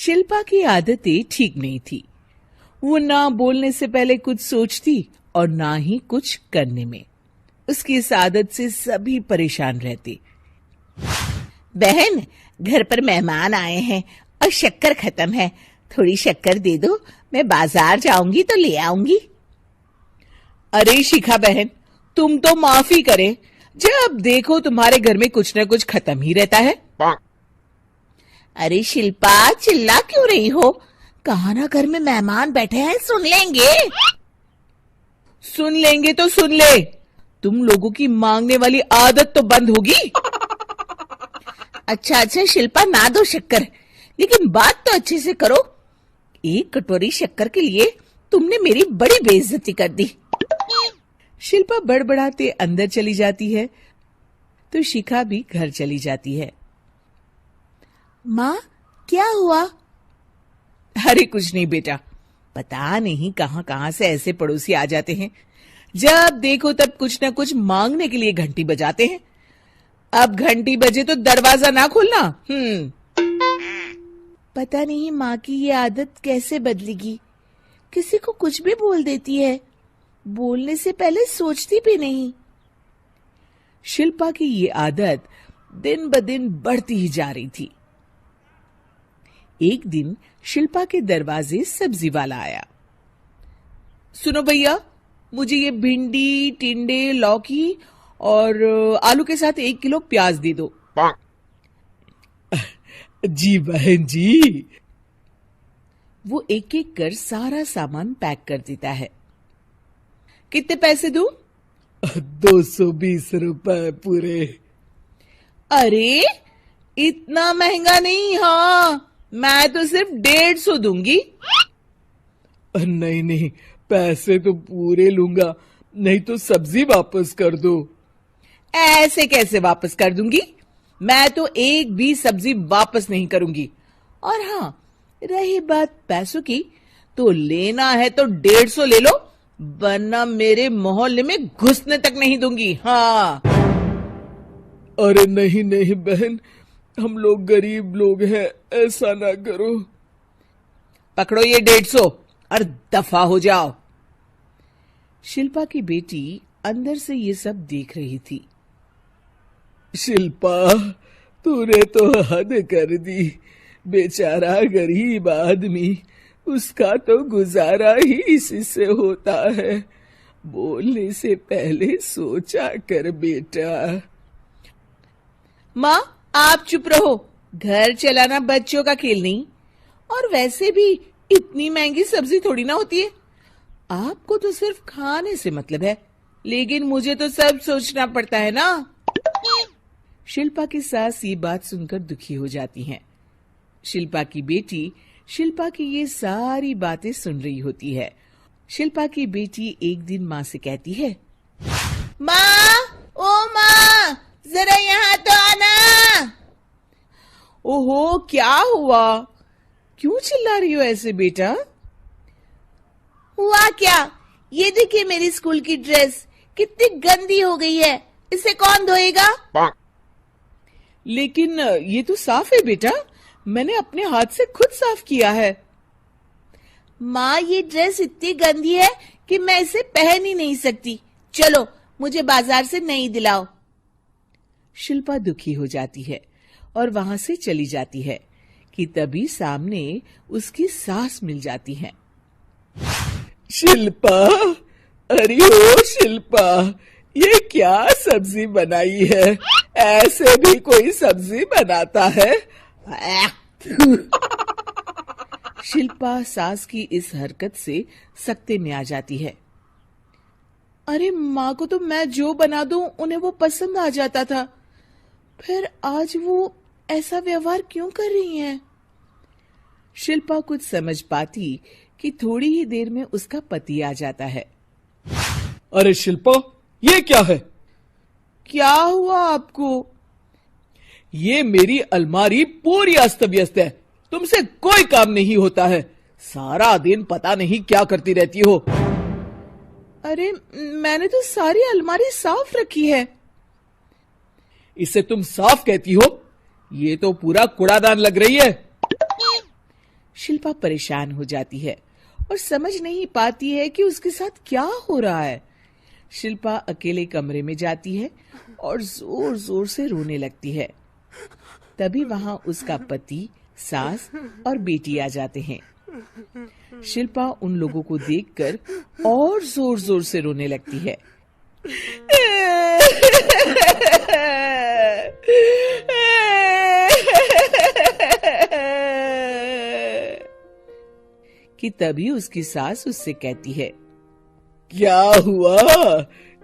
शिल्पा की आदतें ठीक नहीं थी। वो ना बोलने से पहले कुछ सोचती और ना ही कुछ करने में। उसकी इस आदत से सभी परेशान रहते। बहन, घर पर मेहमान आए हैं और शक्कर खत्म है, थोड़ी शक्कर दे दो, मैं बाजार जाऊंगी तो ले आऊंगी। अरे शिखा बहन, तुम तो माफी करे, जब देखो तुम्हारे घर में कुछ न कुछ खत्म ही रहता है। अरे शिल्पा, चिल्ला क्यों रही हो? कहा ना घर में मेहमान बैठे हैं, सुन लेंगे। सुन लेंगे तो सुन ले, तुम लोगों की मांगने वाली आदत तो बंद होगी। अच्छा शिल्पा, ना दो शक्कर, लेकिन बात तो अच्छे से करो। एक कटोरी शक्कर के लिए तुमने मेरी बड़ी बेइज्जती कर दी। शिल्पा बड़बड़ाते अंदर चली जाती है तो शिखा भी घर चली जाती है। माँ, क्या हुआ? अरे कुछ नहीं बेटा, पता नहीं कहां कहां से ऐसे पड़ोसी आ जाते हैं, जब देखो तब कुछ न कुछ मांगने के लिए घंटी बजाते हैं। अब घंटी बजे तो दरवाजा ना खोलना। पता नहीं माँ की ये आदत कैसे बदलेगी, किसी को कुछ भी बोल देती है, बोलने से पहले सोचती भी नहीं। शिल्पा की ये आदत दिन ब दिन बढ़ती ही जा रही थी। एक दिन शिल्पा के दरवाजे सब्जी वाला आया। सुनो भैया, मुझे ये भिंडी, टिंडे, लौकी और आलू के साथ 1 किलो प्याज दे दो। जी बहन जी। वो एक एक कर सारा सामान पैक कर देता है। कितने पैसे दूं? 220 रुपए पूरे। अरे इतना महंगा नहीं, हाँ मैं तो सिर्फ 150 दूंगी। नहीं नहीं, पैसे तो पूरे लूंगा, नहीं तो सब्जी वापस कर दो। ऐसे कैसे वापस कर दूंगी? मैं तो एक भी सब्जी वापस नहीं करूंगी। और हाँ, रही बात पैसों की, तो लेना है तो 150 ले लो, वरना मेरे मोहल्ले में घुसने तक नहीं दूंगी। हाँ। अरे नहीं नहीं बहन, हम लोग गरीब लोग हैं, ऐसा ना करो। पकड़ो ये 150 और दफा हो जाओ। शिल्पा की बेटी अंदर से ये सब देख रही थी। शिल्पा, तूने तो हद कर दी, बेचारा गरीब आदमी, उसका तो गुजारा ही इसी से होता है। बोलने से पहले सोचा कर बेटा। माँ आप चुप रहो, घर चलाना बच्चों का खेल नहीं, और वैसे भी इतनी महंगी सब्जी थोड़ी ना होती है। आपको तो सिर्फ खाने से मतलब है, लेकिन मुझे तो सब सोचना पड़ता है ना। शिल्पा की सास ये बात सुनकर दुखी हो जाती हैं। शिल्पा की बेटी शिल्पा की ये सारी बातें सुन रही होती है। शिल्पा की बेटी एक दिन माँ से कहती है, माँ, ओ माँ, जरा यहाँ तो आना। ओहो, क्या हुआ? क्यों चिल्ला रही हो ऐसे बेटा? हुआ क्या, ये देखिए मेरी स्कूल की ड्रेस कितनी गंदी हो गई है, इसे कौन धोएगा? लेकिन ये तो साफ है बेटा, मैंने अपने हाथ से खुद साफ किया है। माँ, ये ड्रेस इतनी गंदी है कि मैं इसे पहन ही नहीं सकती, चलो मुझे बाजार से नई दिलाओ। शिल्पा दुखी हो जाती है और वहां से चली जाती है कि तभी सामने उसकी सास मिल जाती है। शिल्पा, अरे ओ शिल्पा, ये क्या सब्जी बनाई है? ऐसे भी कोई सब्जी बनाता है? शिल्पा सास की इस हरकत से सख्ते में आ जाती है। अरे माँ को तो मैं जो बना दूं उन्हें वो पसंद आ जाता था, फिर आज वो ऐसा व्यवहार क्यों कर रही हैं? शिल्पा कुछ समझ पाती कि थोड़ी ही देर में उसका पति आ जाता है। अरे शिल्पा, ये क्या है? क्या हुआ आपको? ये मेरी अलमारी पूरी अस्त व्यस्त है, तुमसे कोई काम नहीं होता है, सारा दिन पता नहीं क्या करती रहती हो। अरे मैंने तो सारी अलमारी साफ रखी है। इसे तुम साफ कहती हो? ये तो पूरा कूड़ादान लग रही है। शिल्पा परेशान हो जाती है और समझ नहीं पाती है कि उसके साथ क्या हो रहा है। शिल्पा अकेले कमरे में जाती है और जोर जोर से रोने लगती है। तभी वहां उसका पति, सास और बेटी आ जाते हैं। शिल्पा उन लोगों को देखकर और जोर जोर से रोने लगती है। कि तभी उसकी सास उससे कहती है, क्या हुआ?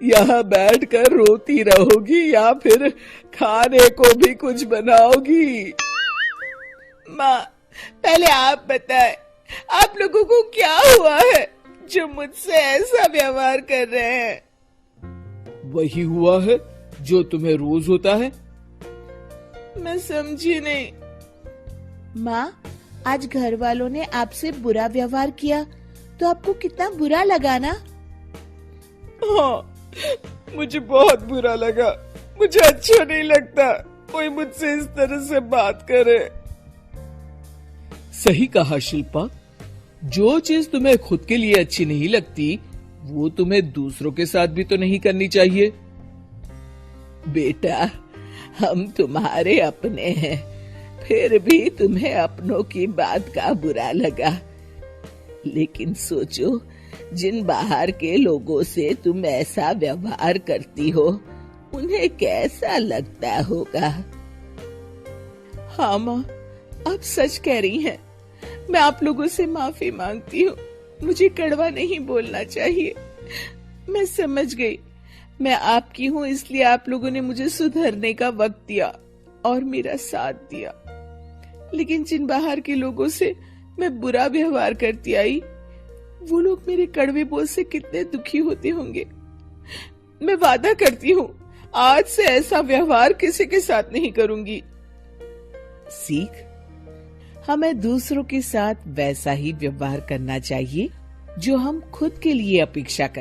यहाँ बैठकर रोती रहोगी या फिर खाने को भी कुछ बनाओगी? माँ, पहले आप बताएं, आप लोगों को क्या हुआ है जो मुझसे ऐसा व्यवहार कर रहे हैं? वही हुआ है जो तुम्हें रोज होता है। मैं समझी नहीं। माँ, आज घर वालों ने आपसे बुरा व्यवहार किया तो आपको कितना बुरा लगा ना? हाँ, मुझे बहुत बुरा लगा। मुझे अच्छा नहीं लगता कोई मुझसे इस तरह से बात करे। सही कहा शिल्पा, जो चीज तुम्हें खुद के लिए अच्छी नहीं लगती वो तुम्हें दूसरों के साथ भी तो नहीं करनी चाहिए। बेटा, हम तुम्हारे अपने हैं, फिर भी तुम्हें अपनों की बात का बुरा लगा। लेकिन सोचो, जिन बाहर के लोगों से तुम ऐसा व्यवहार करती हो उन्हें कैसा लगता होगा। हाँ माँ, आप सच कह रही हैं। मैं आप लोगों से माफी मांगती हूँ। मुझे कड़वा नहीं बोलना चाहिए। मैं समझ गई, मैं आपकी हूँ इसलिए आप लोगों ने मुझे सुधरने का वक्त दिया और मेरा साथ दिया। लेकिन जिन बाहर के लोगों से मैं बुरा व्यवहार करती आई, वो लोग मेरे कड़वे बोल से कितने दुखी होते होंगे। मैं वादा करती हूँ, आज से ऐसा व्यवहार किसी के साथ नहीं करूंगी। सीख, हमें दूसरों के साथ वैसा ही व्यवहार करना चाहिए जो हम खुद के लिए अपेक्षा करते हैं।